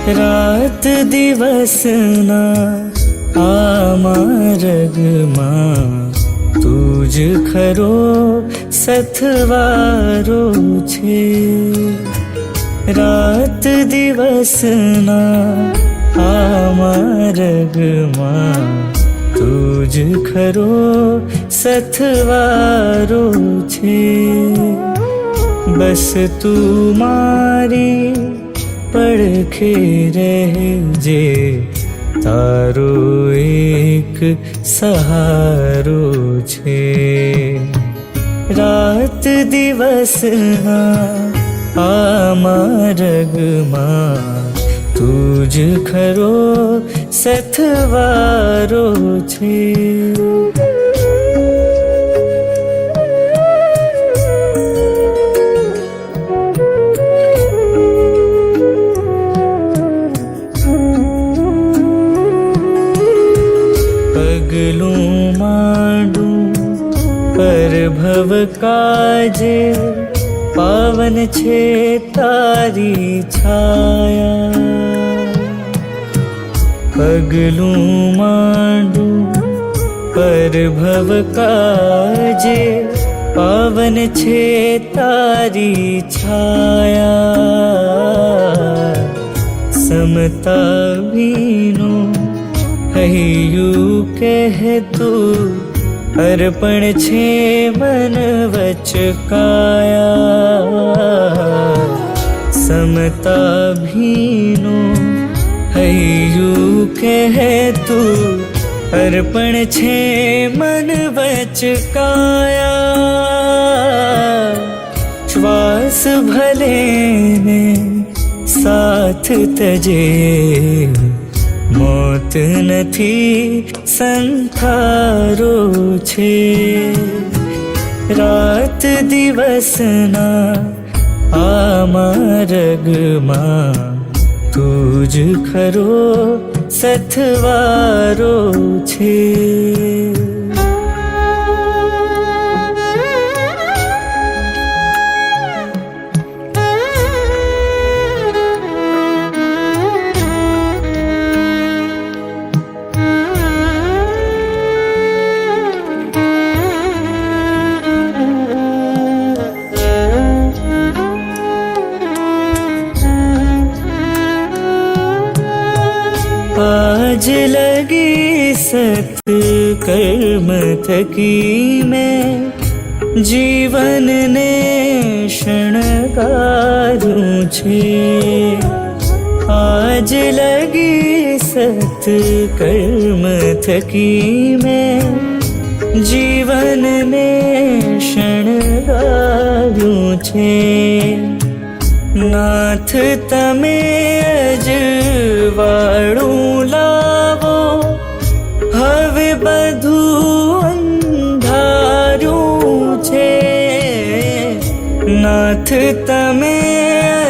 રાત દિવસના આ માર્ગમાં તું જ ખરો સથવારો છે. રાત દિવસના આ માર્ગમાં તું જ ખરો સથવારો છે. બસ તું મારી પડખે રહેજે, તારો એક સહારો છે. રાત દિવસના આ માર્ગમાં તું જ ખરો સથવારો છે. પગલું માંડું પરભવ કાજે, પાવન છે તારી છાયા. પગલું માંડું પરભવ કાજે, પાવન છે તારી છાયા. સમતા વિનું હૈયું કહેતું, અર્પણ છે મન વચકાયા. સમતા ભીનું હૈયું કહેતું, અર્પણ છે મન વચકાયા. શ્વાસ ભલે ને સાથ તજે, મોત નથી સંથારો છે. રાત દિવસના આ માર્ગમાં તું જ ખરો સથવારો છે. आज लगी सत्कर्म थकी मैं, जीवन ने शणगारूं छे. आज लगी सत्कर्म थकी मैं, जीवन ने शणगारूं छे. નાથ તમે અજવાળું લાવો, હવે બધું અંધારું છે. નાથ તમે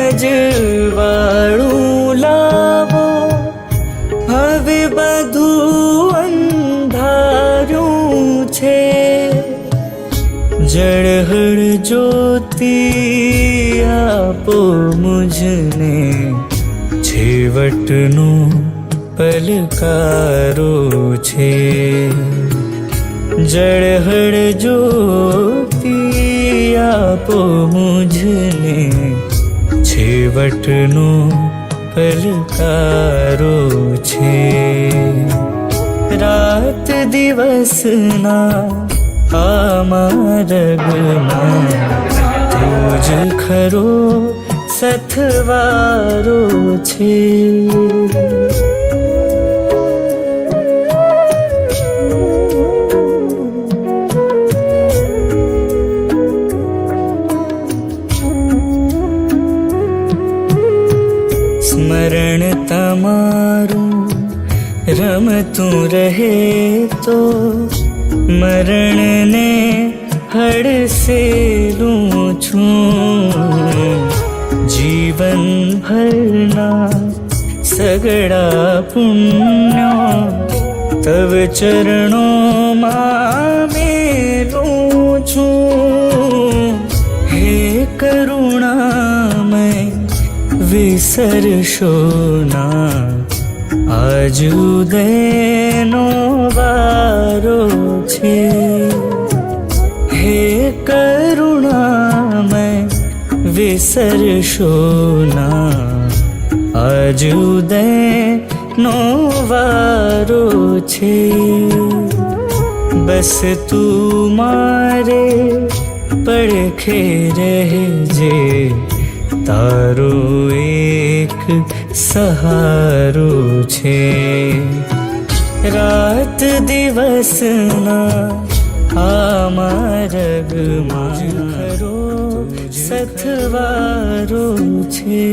અજવાળું લાવો, હવે બધું અંધારું છે. જળહળ જ્યોતિ આપો મુझने, છેવટનો પલકારો છે. જળહળ જ્યોતિ આપો મુझने, છેવટનો પલકારો છે. રાત દિવસના આ માર્ગમાં તું જ ખરો સથવારો છે. સ્મરણ તમારું રમતું રહે તો, મરણને હડસેલું છું. જીવન ભરના સગળા પુણ્યો તવ ચરણોમાં મેલું છું. હે કરુણામય વિસ વિસરશો ના આજ ઉદયનો વારો છે. હે કરુણામય વિસરશો ના આજ ઉદયનો વારો છે. બસ તું મારે પડખે રહેજે, તારો એક સહારો છે. રાત દિવસના આ માર્ગમાં ખરો સથવારો છે.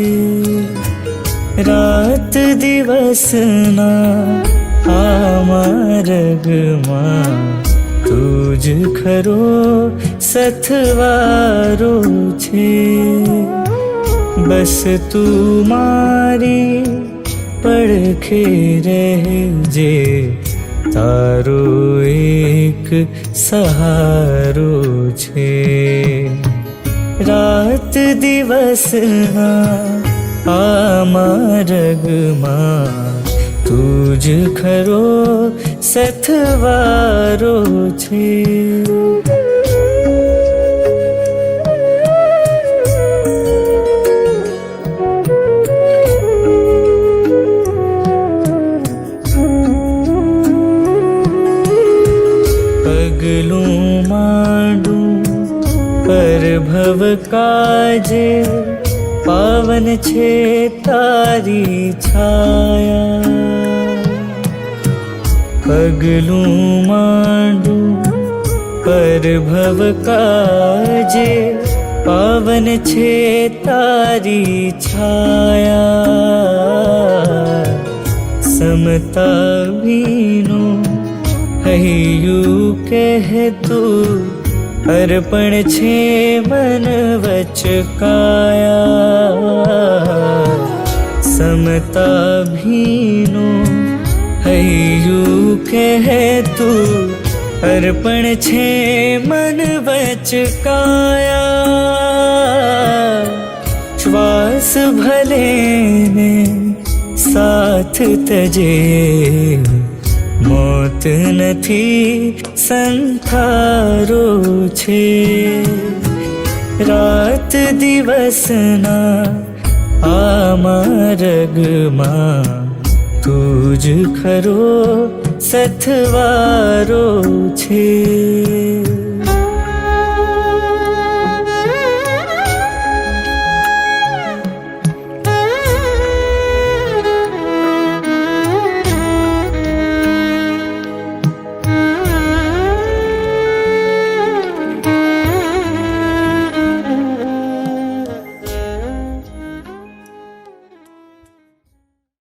રાત દિવસના આ માર્ગમાં તુજ ખરો સથવારો છે. બસ તું મારી પડખે રહેજે, તારો એક સહારો છે. રાત દિવસના આ માર્ગમાં તુજ ખરો સથવારો છે. પગલું માંડું પરભવ કાજે, પાવન છે તારી છાયા. પગલું માંડું પરભવ કાજે, પાવન છે તારી છાયા. સમતા ભીનું હૈયું કહેતું, અર્પણ છે મન વચકાયા. સમતા ભીનું હૈયું કહેતું, અર્પણ છે મન વચકાયા. શ્વાસ ભલે ને સાથ તજે, મોત નથી સંથારો છે. રાત દિવસના આ માર્ગમાં તુજ ખરો સથવારો છે.